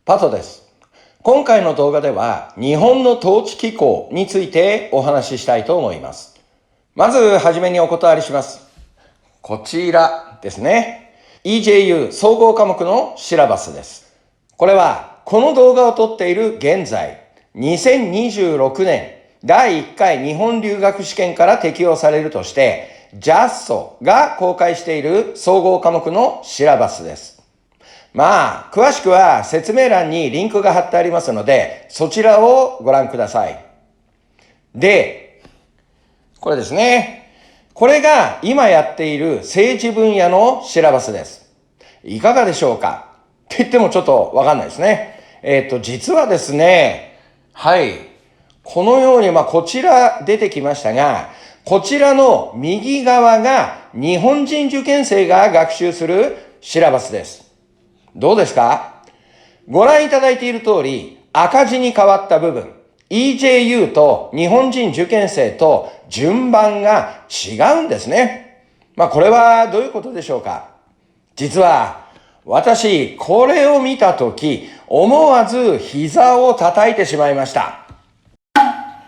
パトです。今回の動画では日本の統治機構についてお話ししたいと思います。まずはじめにお断りします。こちらですね。EJU 総合科目のシラバスです。これはこの動画を撮っている現在、2026年第1回日本留学試験から適用されるとして、JASSO が公開している総合科目のシラバスです。詳しくは説明欄にリンクが貼ってありますので、そちらをご覧ください。で、これですね。これが今やっている政治分野のシラバスです。いかがでしょうかって言ってもちょっとわかんないですね。実はですね、このように、こちら出てきましたが、こちらの右側が日本人受験生が学習するシラバスです。どうですか？ご覧いただいている通り、赤字に変わった部分、EJU と日本人受験生と順番が違うんですね。これはどういうことでしょうか？実は、私、これを見たとき、思わず膝を叩いてしまいました。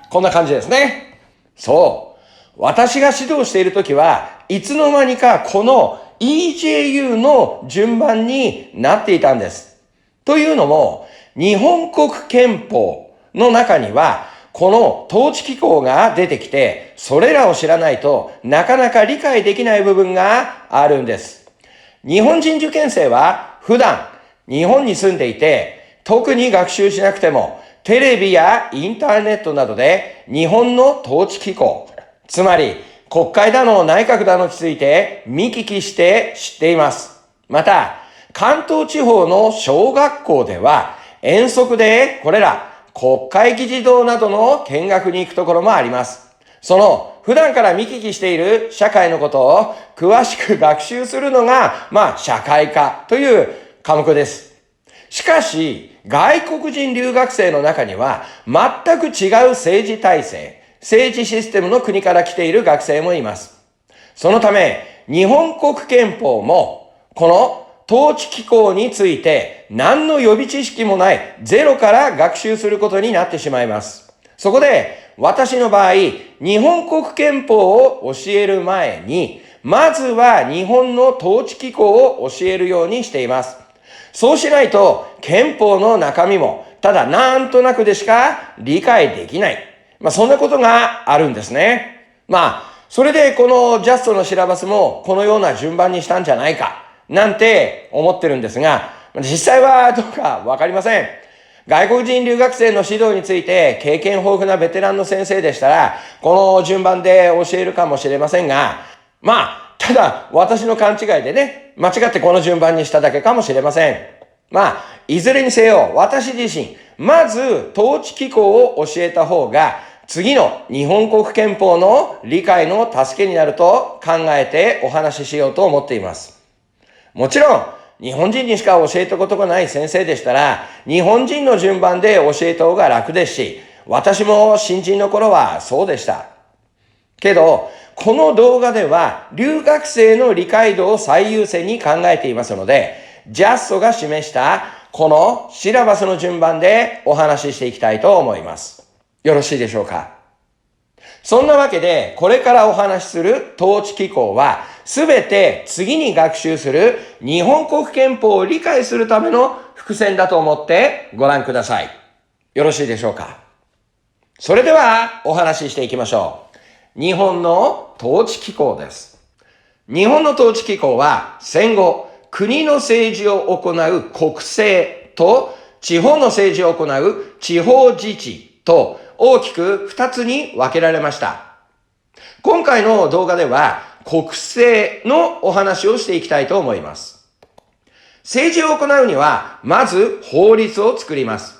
こんな感じですね。そう。私が指導しているときは、いつの間にかこのEJU の順番になっていたんです。というのも、日本国憲法の中には、この統治機構が出てきて、それらを知らないとなかなか理解できない部分があるんです。日本人受験生は普段日本に住んでいて、特に学習しなくても、テレビやインターネットなどで日本の統治機構、つまり国会だの内閣だのについて見聞きして知っています。また、関東地方の小学校では遠足でこれら国会議事堂などの見学に行くところもあります。その普段から見聞きしている社会のことを詳しく学習するのが、社会科という科目です。しかし、外国人留学生の中には全く違う政治体制、政治システムの国から来ている学生もいます。そのため、日本国憲法も、この統治機構について何の予備知識もないゼロから学習することになってしまいます。そこで、私の場合、日本国憲法を教える前に、まずは日本の統治機構を教えるようにしています。そうしないと、憲法の中身も、ただなんとなくでしか理解できない。そんなことがあるんですね。それでこのジャストのシラバスもこのような順番にしたんじゃないか、なんて思ってるんですが、実際はどうかわかりません。外国人留学生の指導について経験豊富なベテランの先生でしたら、この順番で教えるかもしれませんが、ただ私の勘違いでね、間違ってこの順番にしただけかもしれません。いずれにせよ、私自身、まず統治機構を教えた方が、次の日本国憲法の理解の助けになると考えてお話ししようと思っています。もちろん、日本人にしか教えたことがない先生でしたら、日本人の順番で教えた方が楽ですし、私も新人の頃はそうでした。けど、この動画では留学生の理解度を最優先に考えていますので、JASSO が示したこのシラバスの順番でお話ししていきたいと思います。よろしいでしょうか？そんなわけで、これからお話しする統治機構は、すべて次に学習する日本国憲法を理解するための伏線だと思ってご覧ください。よろしいでしょうか？それではお話ししていきましょう。日本の統治機構です。日本の統治機構は戦後、国の政治を行う国政と地方の政治を行う地方自治と大きく2つに分けられました。今回の動画では国政のお話をしていきたいと思います。政治を行うにはまず法律を作ります。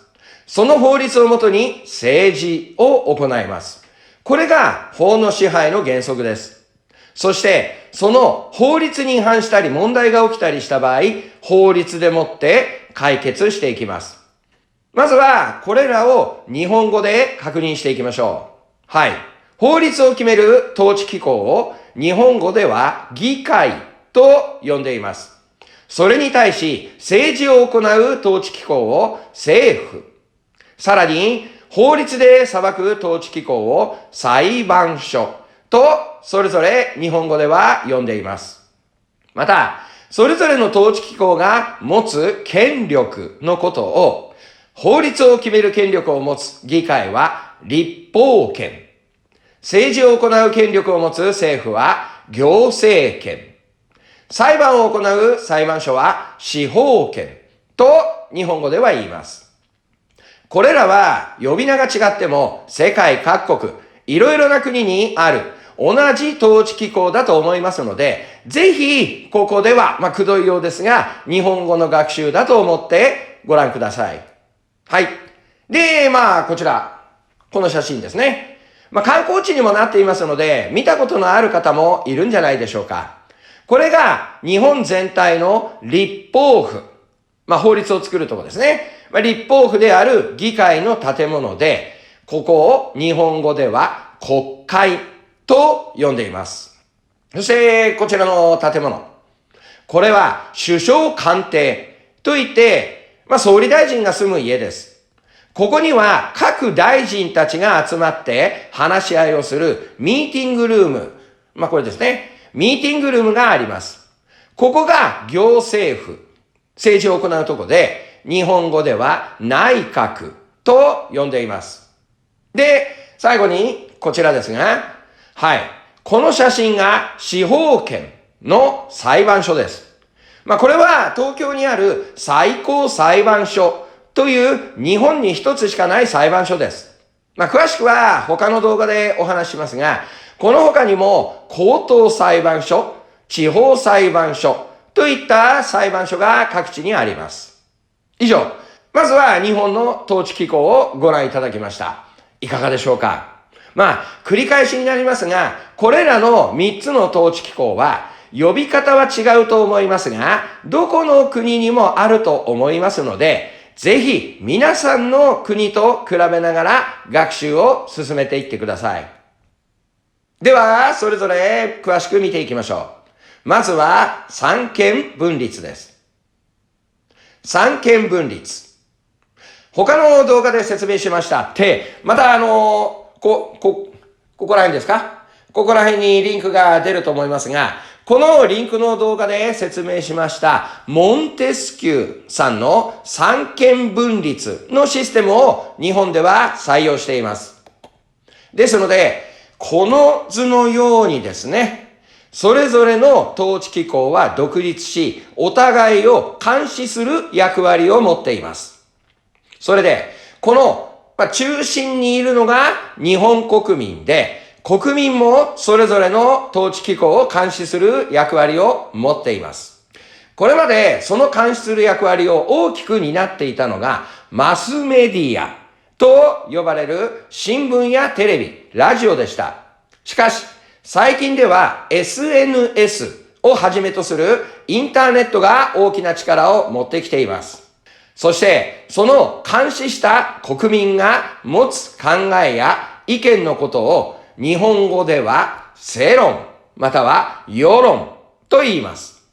その法律をもとに政治を行います。これが法の支配の原則です。そして、その法律に違反したり問題が起きたりした場合、法律でもって解決していきます。まずは、これらを日本語で確認していきましょう。法律を決める統治機構を日本語では議会と呼んでいます。それに対し政治を行う統治機構を政府。さらに法律で裁く統治機構を裁判所とそれぞれ日本語では呼んでいます。また、それぞれの統治機構が持つ権力のことを法律を決める権力を持つ議会は立法権。政治を行う権力を持つ政府は行政権。裁判を行う裁判所は司法権と日本語では言います。これらは呼び名が違っても世界各国いろいろな国にある同じ統治機構だと思いますので、ぜひここでは、くどいようですが日本語の学習だと思ってご覧ください。はい。で、こちら、この写真ですね。観光地にもなっていますので、見たことのある方もいるんじゃないでしょうか。これが日本全体の立法府。法律を作るところですね。立法府である議会の建物で、ここを日本語では国会と呼んでいます。そしてこちらの建物。これは首相官邸といって、総理大臣が住む家です。ここには各大臣たちが集まって話し合いをするミーティングルーム。これですね。ミーティングルームがあります。ここが行政府。政治を行うところで、日本語では内閣と呼んでいます。で、最後にこちらですが、はい。この写真が司法権の裁判所です。これは東京にある最高裁判所という日本に一つしかない裁判所です。詳しくは他の動画でお話ししますが、この他にも高等裁判所、地方裁判所といった裁判所が各地にあります。以上、まずは日本の統治機構をご覧いただきました。いかがでしょうか。繰り返しになりますが、これらの3つの統治機構は呼び方は違うと思いますが、どこの国にもあると思いますので、ぜひ皆さんの国と比べながら学習を進めていってください。では、それぞれ詳しく見ていきましょう。まずは三権分立です。三権分立。他の動画で説明しましたって、またここら辺ですか？ここら辺にリンクが出ると思いますが、このリンクの動画で説明しましたモンテスキューさんの三権分立のシステムを日本では採用しています。ですので、この図のようにですね、それぞれの統治機構は独立し、お互いを監視する役割を持っています。それで、この中心にいるのが日本国民で、国民もそれぞれの統治機構を監視する役割を持っています。これまでその監視する役割を大きく担っていたのがマスメディアと呼ばれる新聞やテレビ、ラジオでした。しかし最近では SNS をはじめとするインターネットが大きな力を持ってきています。そしてその監視した国民が持つ考えや意見のことを日本語では世論または世論と言います。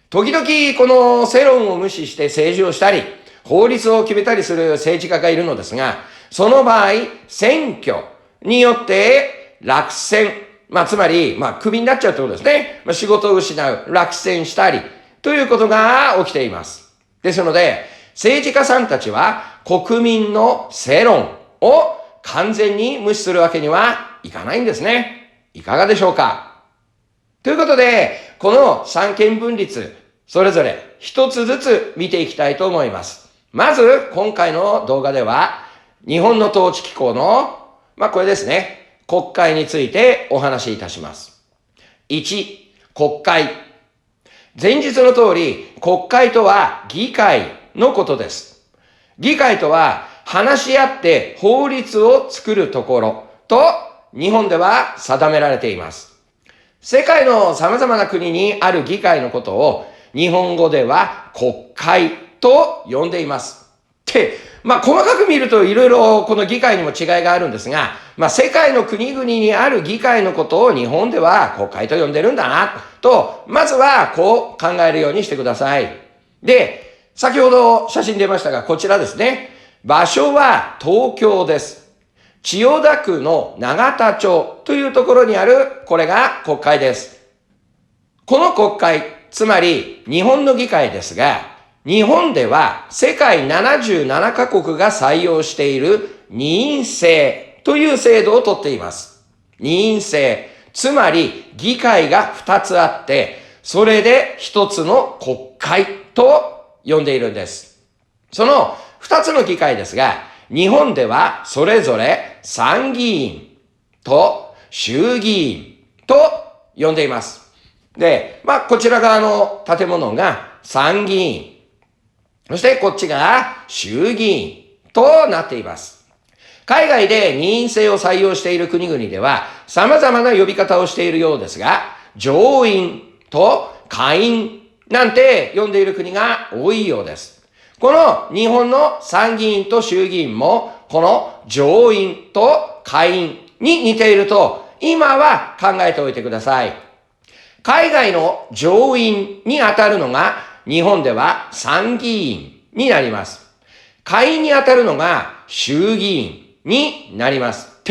時々この世論を無視して政治をしたり、法律を決めたりする政治家がいるのですが、その場合、選挙によって落選、つまり、クビになっちゃうということですね。仕事を失う、落選したりということが起きています。ですので、政治家さんたちは国民の世論を完全に無視するわけにはいかないんですね。いかがでしょうか。ということで、この三権分立、それぞれ一つずつ見ていきたいと思います。まず、今回の動画では、日本の統治機構の、これですね、国会についてお話しいたします。1、国会。前日の通り、国会とは議会のことです。議会とは話し合って法律を作るところと日本では定められています。世界の様々な国にある議会のことを日本語では国会と呼んでいます。って、細かく見るといろいろこの議会にも違いがあるんですが、世界の国々にある議会のことを日本では国会と呼んでるんだな、と、まずはこう考えるようにしてください。で、先ほど写真出ましたが、こちらですね。場所は東京です。千代田区の永田町というところにある、これが国会です。この国会、つまり日本の議会ですが、日本では世界77カ国が採用している二院制という制度をとっています。二院制、つまり議会が2つあって、それで1つの国会と呼んでいるんです。その2つの議会ですが、日本ではそれぞれ参議院と衆議院と呼んでいます。で、こちら側の建物が参議院、そしてこっちが衆議院となっています。海外で二院制を採用している国々では様々な呼び方をしているようですが、上院と下院なんて呼んでいる国が多いようです。この日本の参議院と衆議院もこの上院と下院に似ていると今は考えておいてください。海外の上院に当たるのが日本では参議院になります。下院に当たるのが衆議院になります。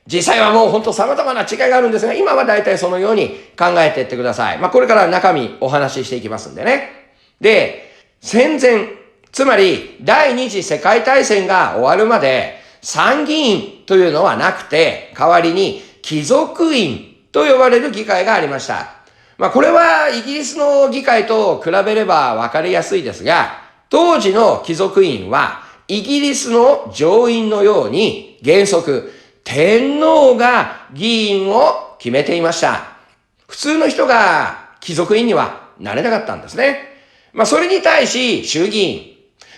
実際はもう本当様々な違いがあるんですが、今は大体そのように考えていってください。これから中身お話ししていきますんでね。で、戦前、つまり第二次世界大戦が終わるまで参議院というのはなくて、代わりに貴族院と呼ばれる議会がありました。これはイギリスの議会と比べれば分かりやすいですが、当時の貴族院はイギリスの上院のように原則天皇が議員を決めていました。普通の人が貴族院にはなれなかったんですね。それに対し衆議院、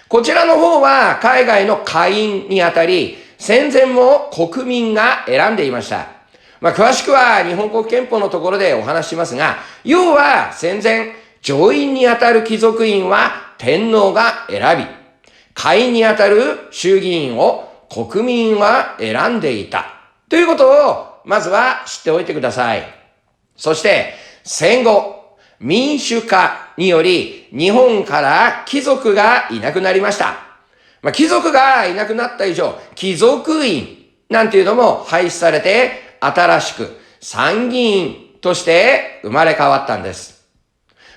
こちらの方は海外の下院にあたり、戦前も国民が選んでいました。詳しくは日本国憲法のところでお話ししますが、要は戦前、上院にあたる貴族院は天皇が選び、下院にあたる衆議院を国民は選んでいた。ということを、まずは知っておいてください。そして、戦後、民主化により、日本から貴族がいなくなりました。貴族がいなくなった以上、貴族院なんていうのも廃止されて、新しく参議院として生まれ変わったんです。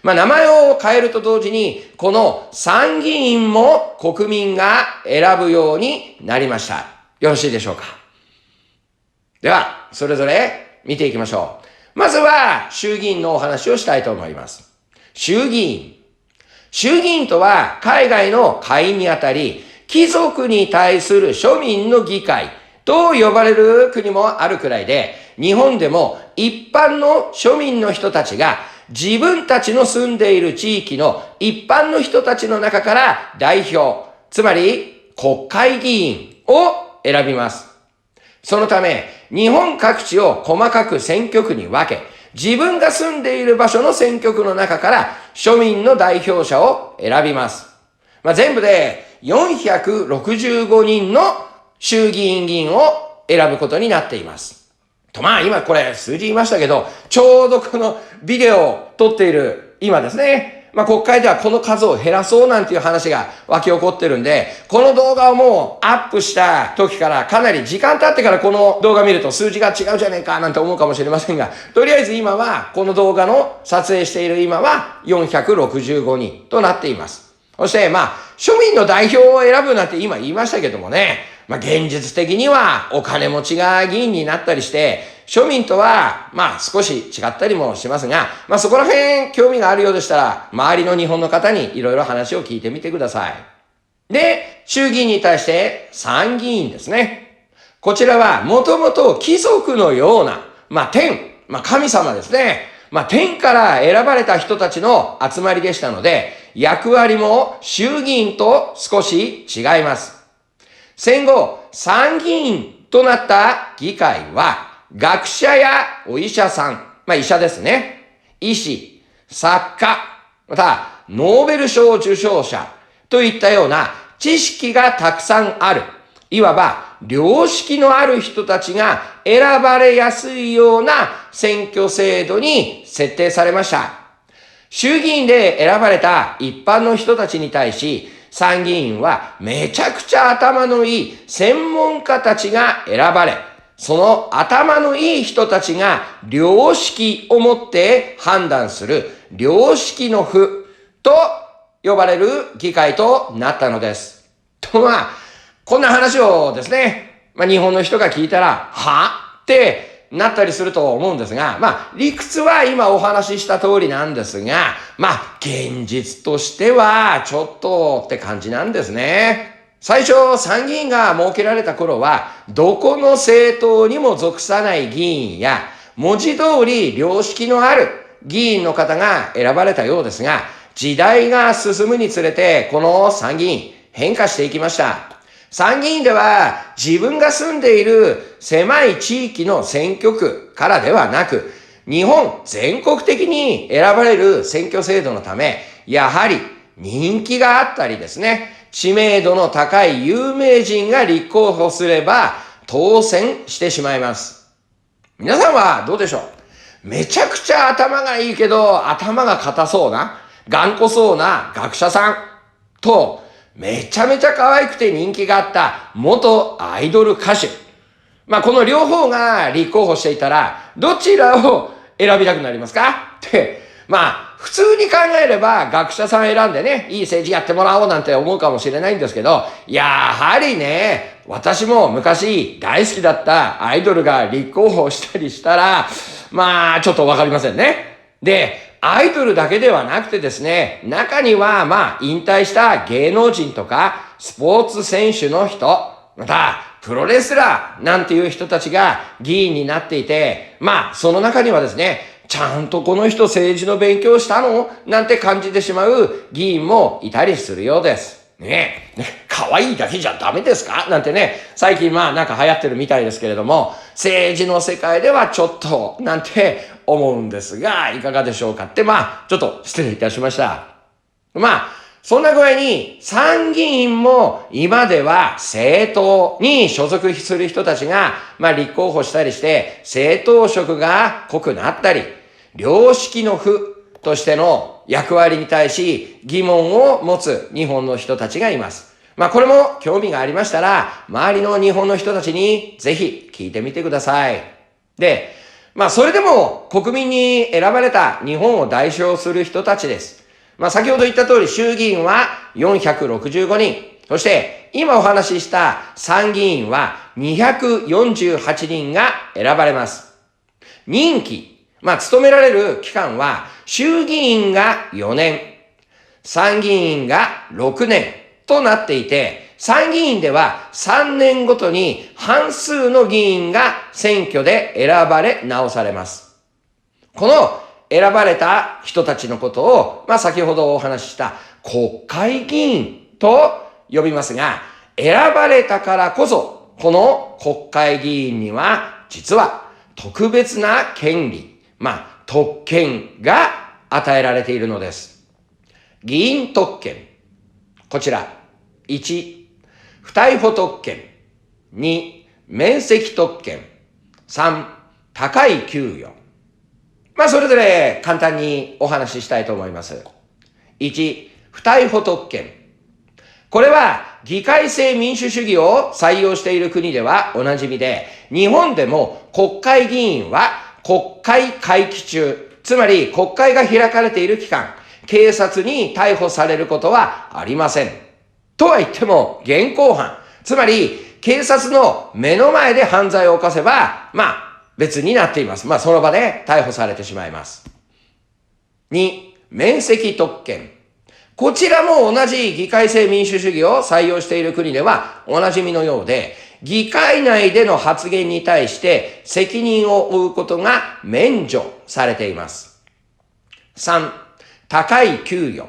名前を変えると同時に、この参議院も国民が選ぶようになりました。よろしいでしょうか。では、それぞれ見ていきましょう。まずは衆議院のお話をしたいと思います。衆議院。衆議院とは海外の下院にあたり、貴族に対する庶民の議会と呼ばれる国もあるくらいで、日本でも一般の庶民の人たちが自分たちの住んでいる地域の一般の人たちの中から代表、つまり国会議員を選びます。そのため、日本各地を細かく選挙区に分け、自分が住んでいる場所の選挙区の中から庶民の代表者を選びます。全部で465人の衆議院議員を選ぶことになっています。今これ数字言いましたけど、ちょうどこのビデオを撮っている今ですね。国会ではこの数を減らそうなんていう話が湧き起こってるんで、この動画をもうアップした時からかなり時間経ってからこの動画見ると数字が違うじゃねえかなんて思うかもしれませんが、とりあえず今はこの動画の撮影している今は465人となっています。そして庶民の代表を選ぶなんて今言いましたけどもね、現実的にはお金持ちが議員になったりして、庶民とは少し違ったりもしますが、そこら辺興味があるようでしたら、周りの日本の方にいろいろ話を聞いてみてください。で、衆議院に対して参議院ですね。こちらはもともと貴族のような、神様ですね。天から選ばれた人たちの集まりでしたので、役割も衆議院と少し違います。戦後、参議院となった議会は、学者やお医者さん、医者ですね。医師、作家、また、ノーベル賞受賞者といったような知識がたくさんある。いわば、良識のある人たちが選ばれやすいような選挙制度に設定されました。衆議院で選ばれた一般の人たちに対し、参議院はめちゃくちゃ頭のいい専門家たちが選ばれ、その頭のいい人たちが良識をもって判断する良識の府と呼ばれる議会となったのです。こんな話をですね、日本の人が聞いたら、はってなったりすると思うんですが、理屈は今お話しした通りなんですが、現実としてはちょっとって感じなんですね。最初、参議院が設けられた頃は、どこの政党にも属さない議員や、文字通り良識のある議員の方が選ばれたようですが、時代が進むにつれて、この参議院、変化していきました。参議院では自分が住んでいる狭い地域の選挙区からではなく、日本全国的に選ばれる選挙制度のため、やはり人気があったりですね、知名度の高い有名人が立候補すれば当選してしまいます。皆さんはどうでしょう？めちゃくちゃ頭がいいけど頭が硬そうな、頑固そうな学者さんと、めちゃめちゃ可愛くて人気があった元アイドル歌手。この両方が立候補していたら、どちらを選びたくなりますかって、普通に考えれば学者さん選んでね、いい政治やってもらおうなんて思うかもしれないんですけど、やはりね、私も昔大好きだったアイドルが立候補したりしたら、ちょっとわかりませんね。で、アイドルだけではなくてですね、中には引退した芸能人とかスポーツ選手の人、またプロレスラーなんていう人たちが議員になっていて、その中にはですね、ちゃんとこの人政治の勉強したのなんて感じてしまう議員もいたりするようです。可愛いだけじゃダメですかなんてね、最近流行ってるみたいですけれども、政治の世界ではちょっとなんて思うんですが、いかがでしょうかって、ちょっと失礼いたしました。そんな具合に参議院も今では政党に所属する人たちが立候補したりして政党色が濃くなったり、良識の府としての役割に対し疑問を持つ日本の人たちがいます。これも興味がありましたら、周りの日本の人たちにぜひ聞いてみてください。で、それでも国民に選ばれた日本を代表する人たちです。先ほど言った通り衆議院は465人、そして今お話しした参議院は248人が選ばれます。任期、務められる期間は衆議院が4年、参議院が6年となっていて、参議院では3年ごとに半数の議員が選挙で選ばれ直されます。この選ばれた人たちのことを、先ほどお話しした国会議員と呼びますが、選ばれたからこそ、この国会議員には実は特別な権利、特権が与えられているのです。議員特権。こちら。1、不逮捕特権。2、免責特権。3、高い給与。それぞれ簡単にお話ししたいと思います。1、不逮捕特権。これは議会制民主主義を採用している国ではおなじみで、日本でも国会議員は国会会期中、つまり国会が開かれている期間、警察に逮捕されることはありません。とは言っても現行犯、つまり警察の目の前で犯罪を犯せば、別になっています。その場で逮捕されてしまいます。2、免責特権。こちらも同じ議会制民主主義を採用している国ではおなじみのようで、議会内での発言に対して責任を負うことが免除されています。3、高い給与。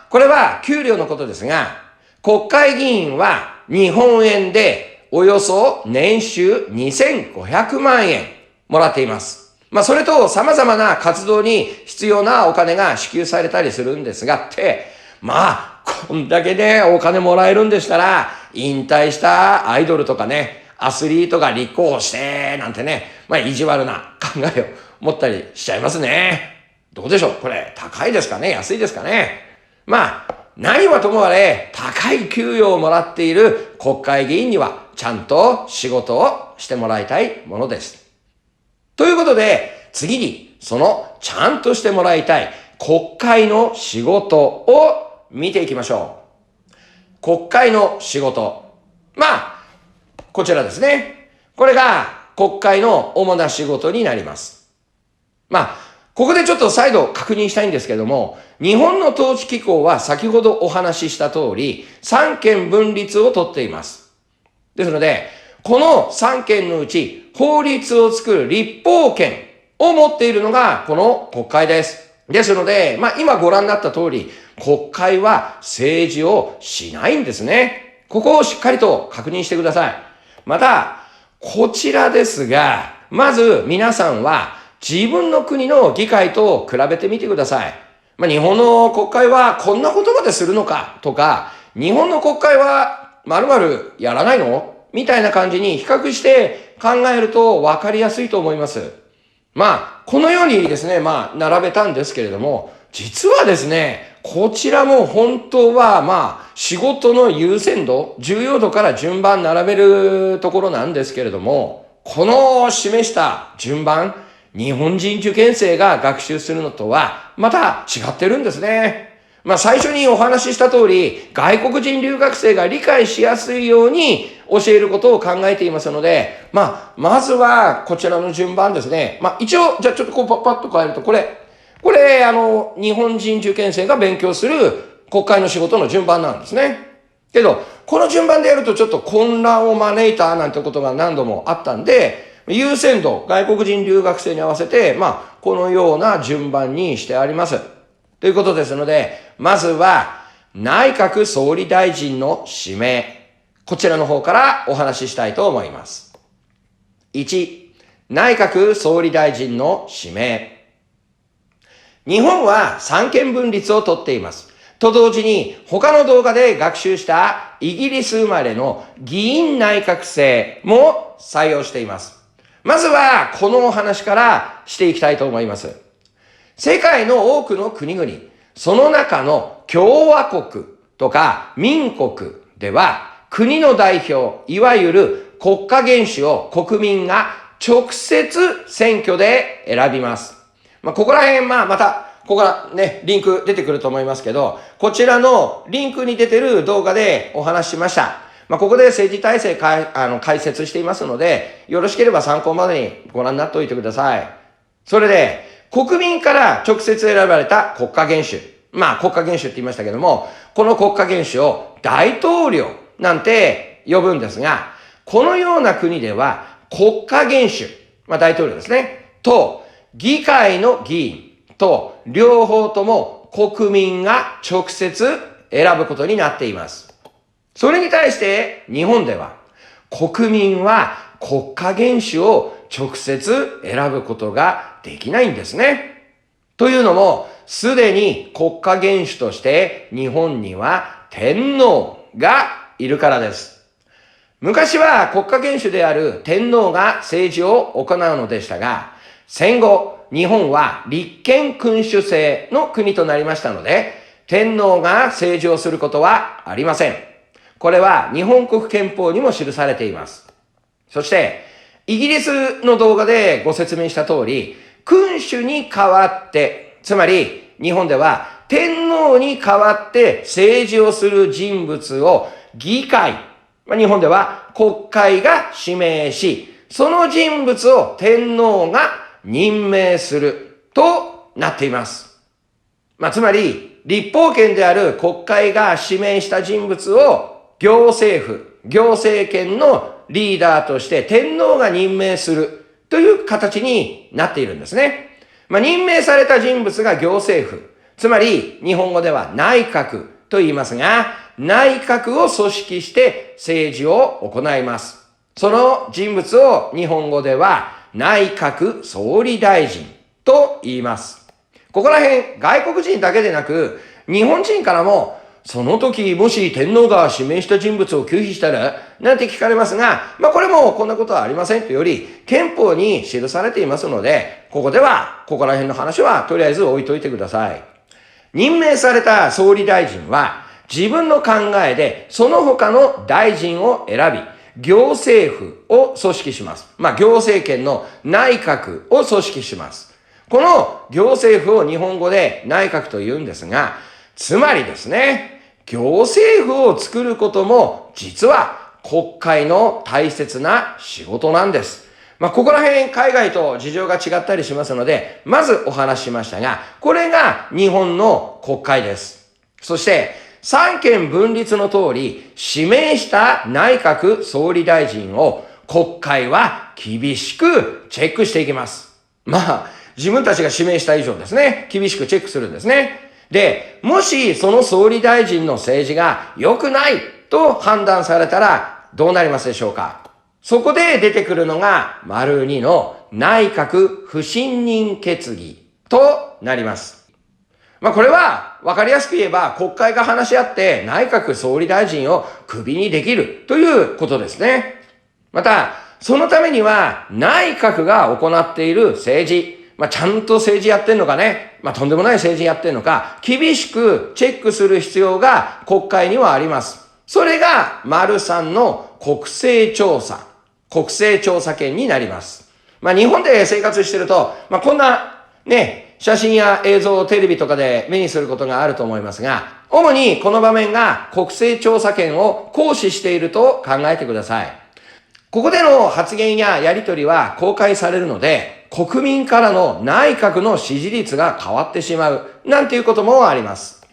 これは給料のことですが、国会議員は日本円でおよそ年収2500万円もらっています。それと様々な活動に必要なお金が支給されたりするんですがって、こんだけね、お金もらえるんでしたら、引退したアイドルとかね、アスリートが立候補して、なんてね、意地悪な考えを持ったりしちゃいますね。どうでしょうこれ、高いですかね安いですかね。何はともあれ、高い給与をもらっている国会議員には、ちゃんと仕事をしてもらいたいものです。ということで、次に、そのちゃんとしてもらいたい国会の仕事を見ていきましょう。国会の仕事。こちらですね。これが国会の主な仕事になります。ここでちょっと再度確認したいんですけども、日本の統治機構は先ほどお話しした通り、三権分立をとっています。ですので、この三権のうち法律を作る立法権を持っているのがこの国会です。ですので、今ご覧になった通り、国会は政治をしないんですね。ここをしっかりと確認してください。また、こちらですが、まず皆さんは自分の国の議会と比べてみてください。日本の国会はこんなことまでするのかとか、日本の国会は〇〇やらないのみたいな感じに比較して考えると分かりやすいと思います。このようにですね、並べたんですけれども、実はですね、こちらも本当は仕事の優先度、重要度から順番並べるところなんですけれども、この示した順番、日本人受験生が学習するのとはまた違ってるんですね。最初にお話しした通り、外国人留学生が理解しやすいように教えることを考えていますので、まずはこちらの順番ですね。一応、じゃあちょっとこうパッと変えると、これ、日本人受験生が勉強する国会の仕事の順番なんですね。けど、この順番でやるとちょっと混乱を招いたなんてことが何度もあったんで、優先度、外国人留学生に合わせて、このような順番にしてあります。ということですので、まずは、内閣総理大臣の指名。こちらの方からお話ししたいと思います。1、内閣総理大臣の指名。日本は三権分立をとっています。と同時に、他の動画で学習したイギリス生まれの議員内閣制も採用しています。まずは、このお話からしていきたいと思います。世界の多くの国々、その中の共和国とか民国では、国の代表、いわゆる国家元首を国民が直接選挙で選びます。ここら辺、また、ここからね、リンク出てくると思いますけど、こちらのリンクに出てる動画でお話ししました。ここで政治体制解説していますので、よろしければ参考までにご覧になっておいてください。それで、国民から直接選ばれた国家元首。国家元首って言いましたけども、この国家元首を大統領なんて呼ぶんですが、このような国では国家元首、大統領ですね、と議会の議員と両方とも国民が直接選ぶことになっています。それに対して日本では国民は国家元首を直接選ぶことができないんですね。というのも、すでに国家元首として日本には天皇がいるからです。昔は国家元首である天皇が政治を行うのでしたが、戦後、日本は立憲君主制の国となりましたので、天皇が政治をすることはありません。これは日本国憲法にも記されています。そして、イギリスの動画でご説明した通り、君主に代わって、つまり日本では天皇に代わって政治をする人物を議会、日本では国会が指名し、その人物を天皇が任命するとなっています。つまり、立法権である国会が指名した人物を行政府、行政権のリーダーとして天皇が任命するという形になっているんですね。任命された人物が行政府、つまり日本語では内閣と言いますが、内閣を組織して政治を行います。その人物を日本語では内閣総理大臣と言います。ここら辺、外国人だけでなく、日本人からもその時もし天皇が指名した人物を拒否したらなんて聞かれますが、これもこんなことはありませんというより、憲法に記されていますので、ここでは、ここら辺の話はとりあえず置いといてください。任命された総理大臣は、自分の考えでその他の大臣を選び、行政府を組織します。行政権の内閣を組織します。この行政府を日本語で内閣と言うんですが、つまりですね、行政府を作ることも実は国会の大切な仕事なんです。ここら辺海外と事情が違ったりしますので、まずお話ししましたが、これが日本の国会です。そして三権分立の通り指名した内閣総理大臣を国会は厳しくチェックしていきます。自分たちが指名した以上ですね、厳しくチェックするんですね。で、もしその総理大臣の政治が良くないと判断されたらどうなりますでしょうか。そこで出てくるのが丸2の内閣不信任決議となります。これは分かりやすく言えば国会が話し合って内閣総理大臣をクビにできるということですね。また、そのためには内閣が行っている政治、ちゃんと政治やってんのかね、とんでもない政治やってんのか、厳しくチェックする必要が国会にはあります。それが丸3の国政調査権になります。日本で生活してると、こんなね、写真や映像をテレビとかで目にすることがあると思いますが、主にこの場面が国政調査権を行使していると考えてください。ここでの発言ややり取りは公開されるので、国民からの内閣の支持率が変わってしまう、なんていうこともあります。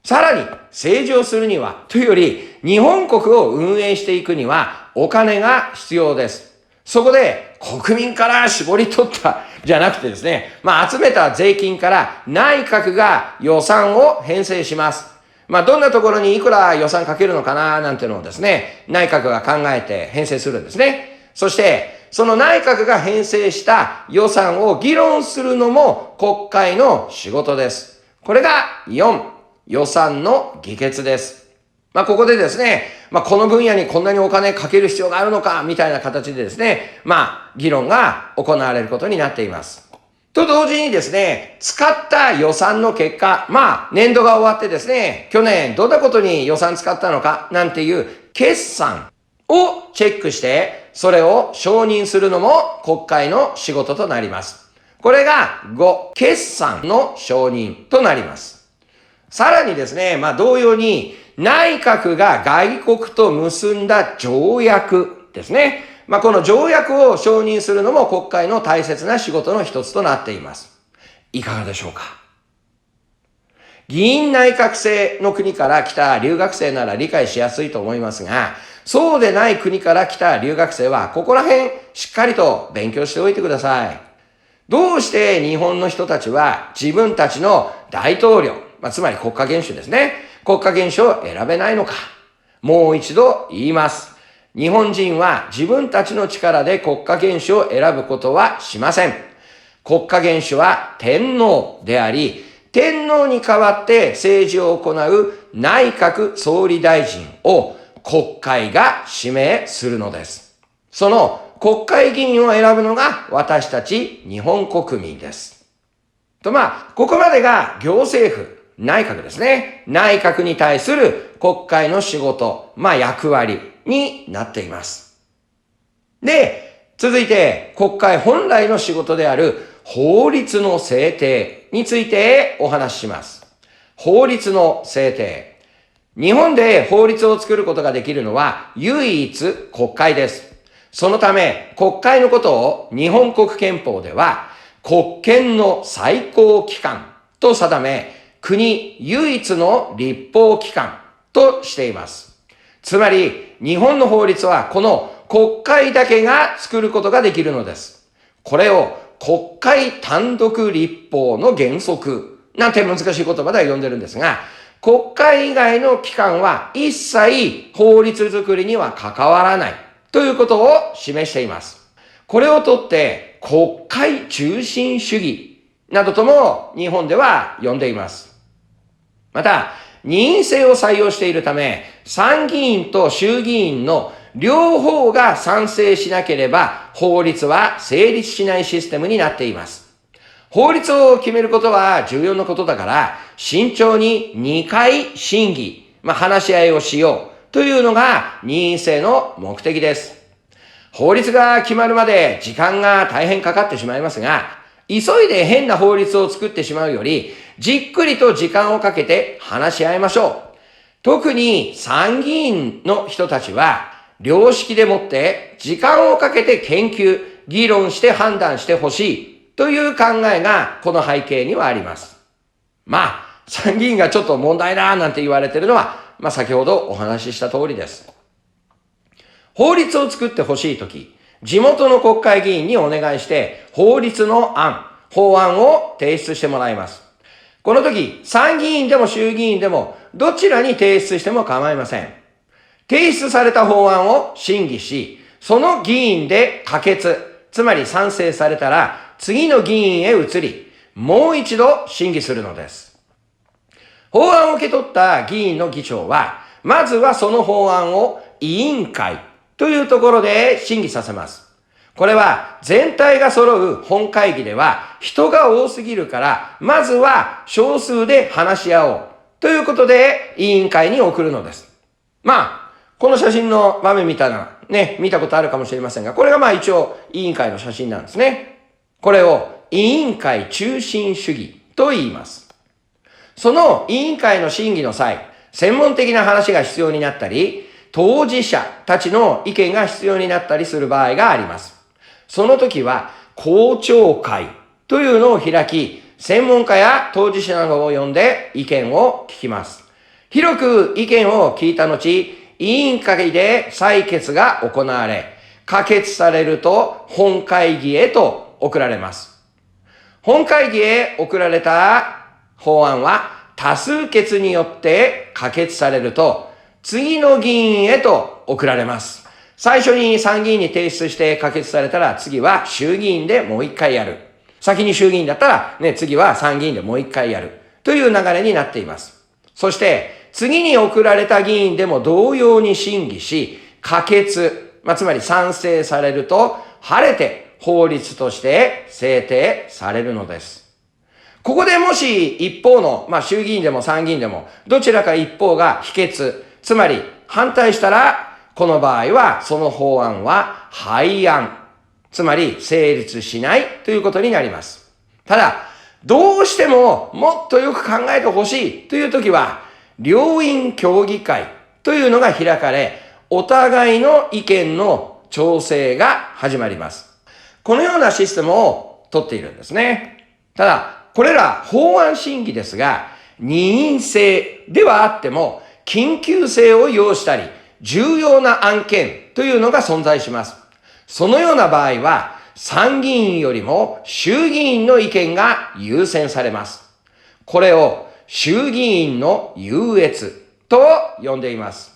さらに、政治をするには、というより、日本国を運営していくには、お金が必要です。そこで、国民から絞り取った、じゃなくてですね、集めた税金から内閣が予算を編成します。どんなところにいくら予算かけるのかな、なんていうのをですね、内閣が考えて編成するんですね。そして、その内閣が編成した予算を議論するのも国会の仕事です。これが4、予算の議決です。ここでですね、この分野にこんなにお金かける必要があるのか、みたいな形でですね、議論が行われることになっています。と同時にですね、使った予算の結果、年度が終わってですね、去年どんなことに予算使ったのか、なんていう決算をチェックして、それを承認するのも国会の仕事となります。これが5、決算の承認となります。さらにですね、同様に内閣が外国と結んだ条約ですね。この条約を承認するのも国会の大切な仕事の一つとなっています。いかがでしょうか。議員内閣制の国から来た留学生なら理解しやすいと思いますが、そうでない国から来た留学生はここら辺しっかりと勉強しておいてください。どうして日本の人たちは自分たちの大統領、つまり国家元首ですね。国家元首を選べないのか。もう一度言います。日本人は自分たちの力で国家元首を選ぶことはしません。国家元首は天皇であり、天皇に代わって政治を行う内閣総理大臣を国会が指名するのです。その国会議員を選ぶのが私たち日本国民です。とここまでが行政府、内閣ですね。内閣に対する国会の仕事、役割になっています。で、続いて国会本来の仕事である法律の制定についてお話しします。法律の制定。日本で法律を作ることができるのは唯一国会です。そのため国会のことを日本国憲法では国権の最高機関と定め、国唯一の立法機関としています。つまり日本の法律はこの国会だけが作ることができるのです。これを国会単独立法の原則なんて難しい言葉では呼んでるんですが、国会以外の機関は一切法律作りには関わらないということを示しています。これをとって国会中心主義などとも日本では呼んでいます。また、任意制を採用しているため、参議院と衆議院の両方が賛成しなければ法律は成立しないシステムになっています。法律を決めることは重要なことだから、慎重に2回審議、話し合いをしようというのが任意制の目的です。法律が決まるまで時間が大変かかってしまいますが、急いで変な法律を作ってしまうより、じっくりと時間をかけて話し合いましょう。特に参議院の人たちは、良識でもって時間をかけて研究、議論して判断してほしいという考えがこの背景にはあります。参議院がちょっと問題だなんて言われているのは、先ほどお話しした通りです。法律を作ってほしいとき、地元の国会議員にお願いして法案を提出してもらいます。この時、参議院でも衆議院でもどちらに提出しても構いません。提出された法案を審議し、その議員で可決、つまり賛成されたら次の議員へ移り、もう一度審議するのです。法案を受け取った議員の議長は、まずはその法案を委員会というところで審議させます。これは全体が揃う本会議では人が多すぎるから、まずは少数で話し合おうということで委員会に送るのです。この写真の場面見たら見たことあるかもしれませんが、これが一応委員会の写真なんですね。これを委員会中心主義と言います。その委員会の審議の際、専門的な話が必要になったり、当事者たちの意見が必要になったりする場合があります。その時は公聴会というのを開き、専門家や当事者などを呼んで意見を聞きます。広く意見を聞いた後、委員会で採決が行われ、可決されると本会議へと送られます。本会議へ送られた法案は多数決によって可決されると、次の議員へと送られます。最初に参議院に提出して可決されたら、次は衆議院でもう一回やる。先に衆議院だったら次は参議院でもう一回やる。という流れになっています。そして、次に送られた議員でも同様に審議し、可決、つまり賛成されると、晴れて法律として制定されるのです。ここでもし一方の、衆議院でも参議院でも、どちらか一方が否決、つまり反対したら、この場合はその法案は廃案、つまり成立しないということになります。ただ、どうしてももっとよく考えてほしいというときは、両院協議会というのが開かれ、お互いの意見の調整が始まります。このようなシステムをとっているんですね。ただ、これら法案審議ですが、任意制ではあっても、緊急性を要したり、重要な案件というのが存在します。そのような場合は、参議院よりも衆議院の意見が優先されます。これを衆議院の優越と呼んでいます。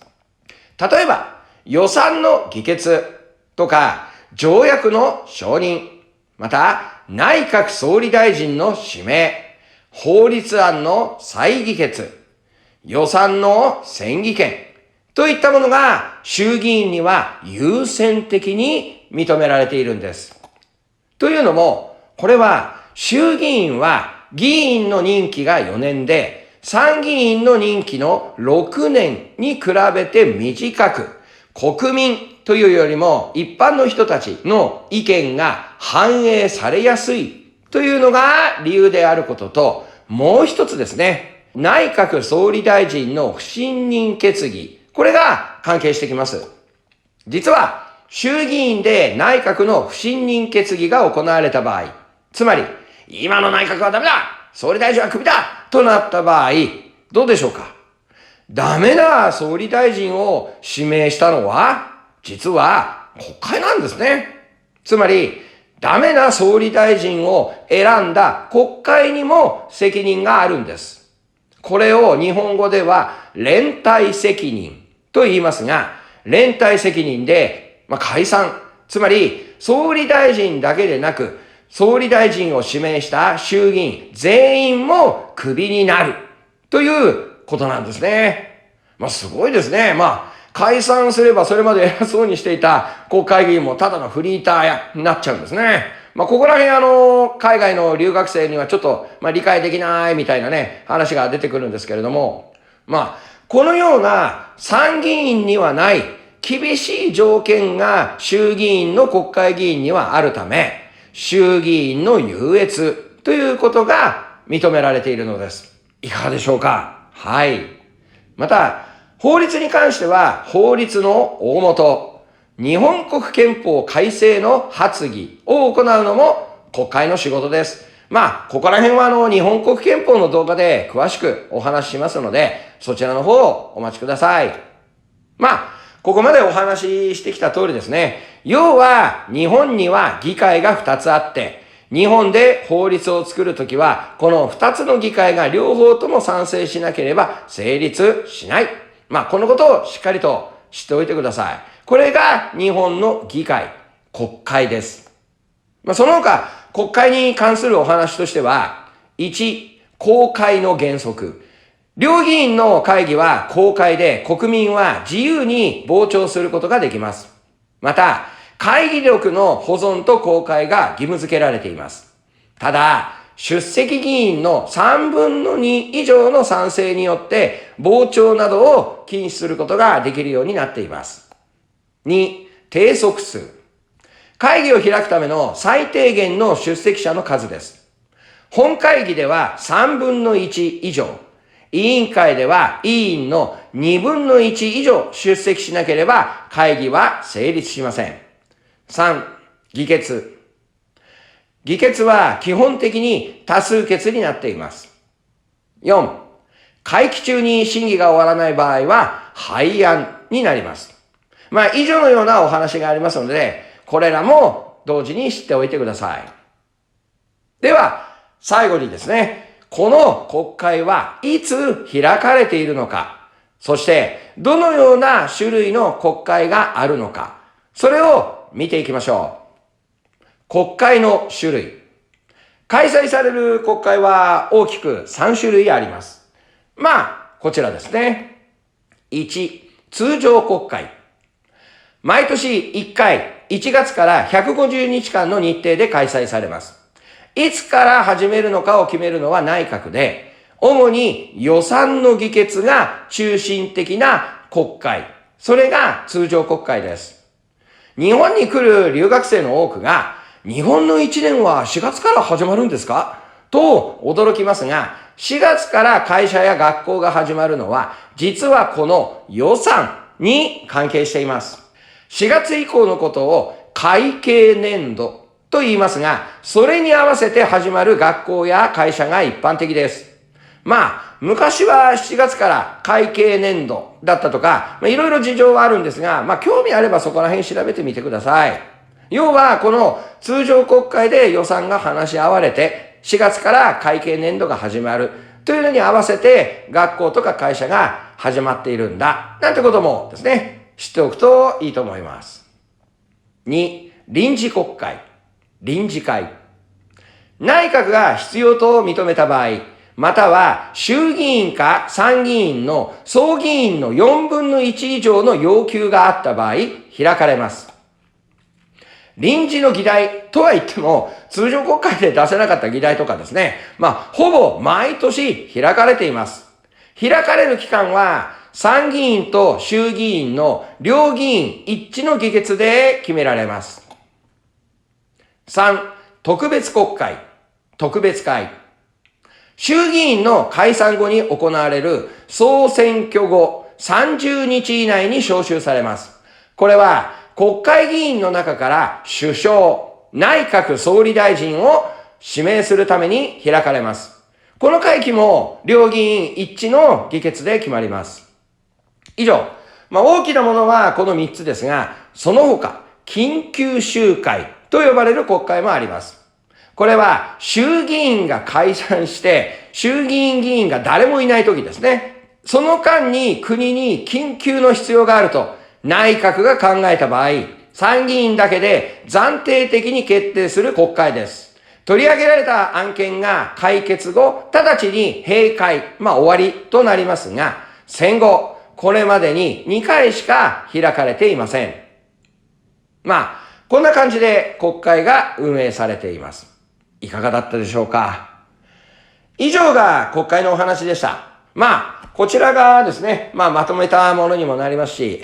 例えば、予算の議決とか、条約の承認、また内閣総理大臣の指名、法律案の再議決、予算の選議権といったものが衆議院には優先的に認められているんです。というのも、これは衆議院は議員の任期が4年で、参議院の任期の6年に比べて短く、国民というよりも一般の人たちの意見が反映されやすいというのが理由であることと、もう一つですね。内閣総理大臣の不信任決議。これが関係してきます。実は、衆議院で内閣の不信任決議が行われた場合、つまり、今の内閣はダメだ総理大臣はクビだとなった場合、どうでしょうか。ダメな総理大臣を指名したのは、実は国会なんですね。つまり、ダメな総理大臣を選んだ国会にも責任があるんです。これを日本語では連帯責任と言いますが、連帯責任で、解散、つまり総理大臣だけでなく、総理大臣を指名した衆議院全員もクビになるということなんですね。すごいですね。解散すればそれまで偉そうにしていた国会議員もただのフリーターになっちゃうんですね。ここら辺海外の留学生にはちょっと、理解できないみたいなね、話が出てくるんですけれども、このような参議院にはない厳しい条件が衆議院の国会議員にはあるため、衆議院の優越ということが認められているのです。いかがでしょうか？はい。また、法律に関しては法律の大元、日本国憲法改正の発議を行うのも国会の仕事です。ここら辺は日本国憲法の動画で詳しくお話ししますので、そちらの方をお待ちください。ここまでお話ししてきた通りですね。要は、日本には議会が2つあって、日本で法律を作るときは、この2つの議会が両方とも賛成しなければ成立しない。このことをしっかりと知っておいてください。これが日本の議会、国会です。その他、国会に関するお話としては、1、公開の原則。両議員の会議は公開で国民は自由に傍聴することができます。また、会議録の保存と公開が義務付けられています。ただ、出席議員の3分の2以上の賛成によって傍聴などを禁止することができるようになっています。2、定則数。会議を開くための最低限の出席者の数です。本会議では3分の1以上、委員会では委員の2分の1以上出席しなければ会議は成立しません。3、議決。議決は基本的に多数決になっています。4、会期中に審議が終わらない場合は廃案になります。以上のようなお話がありますので、これらも同時に知っておいてください。では、最後にですね、この国会はいつ開かれているのか、そしてどのような種類の国会があるのか、それを見ていきましょう。国会の種類。開催される国会は大きく3種類あります。こちらですね。1、通常国会。毎年1回、1月から150日間の日程で開催されます。いつから始めるのかを決めるのは内閣で、主に予算の議決が中心的な国会。それが通常国会です。日本に来る留学生の多くが、日本の1年は4月から始まるんですかと驚きますが、4月から会社や学校が始まるのは、実はこの予算に関係しています。4月以降のことを会計年度と言いますが、それに合わせて始まる学校や会社が一般的です。昔は7月から会計年度だったとか、いろいろ事情はあるんですが、興味あればそこら辺調べてみてください。要は、この通常国会で予算が話し合われて、4月から会計年度が始まるというのに合わせて、学校とか会社が始まっているんだ。なんてこともですね、知っておくといいと思います。2、臨時国会、臨時会。内閣が必要と認めた場合、または衆議院か参議院の総議員の4分の1以上の要求があった場合、開かれます。臨時の議題とは言っても、通常国会で出せなかった議題とかですね、ほぼ毎年開かれています。開かれる期間は、参議院と衆議院の両議員一致の議決で決められます。3、特別国会、特別会。衆議院の解散後に行われる総選挙後30日以内に召集されます。これは国会議員の中から首相、内閣総理大臣を指名するために開かれます。この会期も両議員一致の議決で決まります。以上、大きなものはこの3つですが、その他、緊急集会と呼ばれる国会もあります。これは衆議院が解散して、衆議院議員が誰もいない時ですね。その間に国に緊急の必要があると内閣が考えた場合、参議院だけで暫定的に決定する国会です。取り上げられた案件が解決後、直ちに閉会、終わりとなりますが、戦後、これまでに2回しか開かれていません。こんな感じで国会が運営されています。いかがだったでしょうか。以上が国会のお話でした。こちらがですね、まとめたものにもなりますし、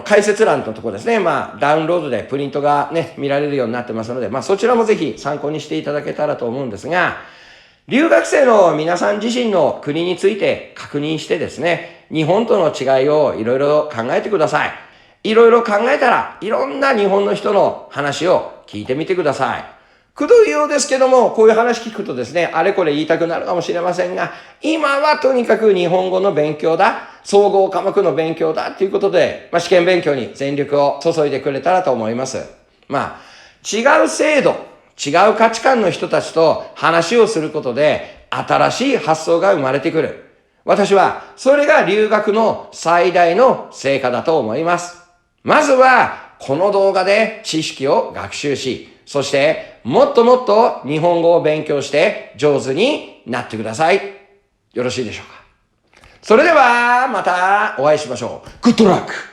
解説欄のところですね、ダウンロードでプリントがね、見られるようになってますので、そちらもぜひ参考にしていただけたらと思うんですが、留学生の皆さん自身の国について確認してですね、日本との違いをいろいろ考えてください。いろいろ考えたら、いろんな日本の人の話を聞いてみてください。くどいようですけども、こういう話聞くとですね、あれこれ言いたくなるかもしれませんが、今はとにかく日本語の勉強だ、総合科目の勉強だということで、試験勉強に全力を注いでくれたらと思います。違う制度、違う価値観の人たちと話をすることで、新しい発想が生まれてくる。私は、それが留学の最大の成果だと思います。まずは、この動画で知識を学習し、そしてもっともっと日本語を勉強して上手になってください。よろしいでしょうか。それではまたお会いしましょう。グッドラック。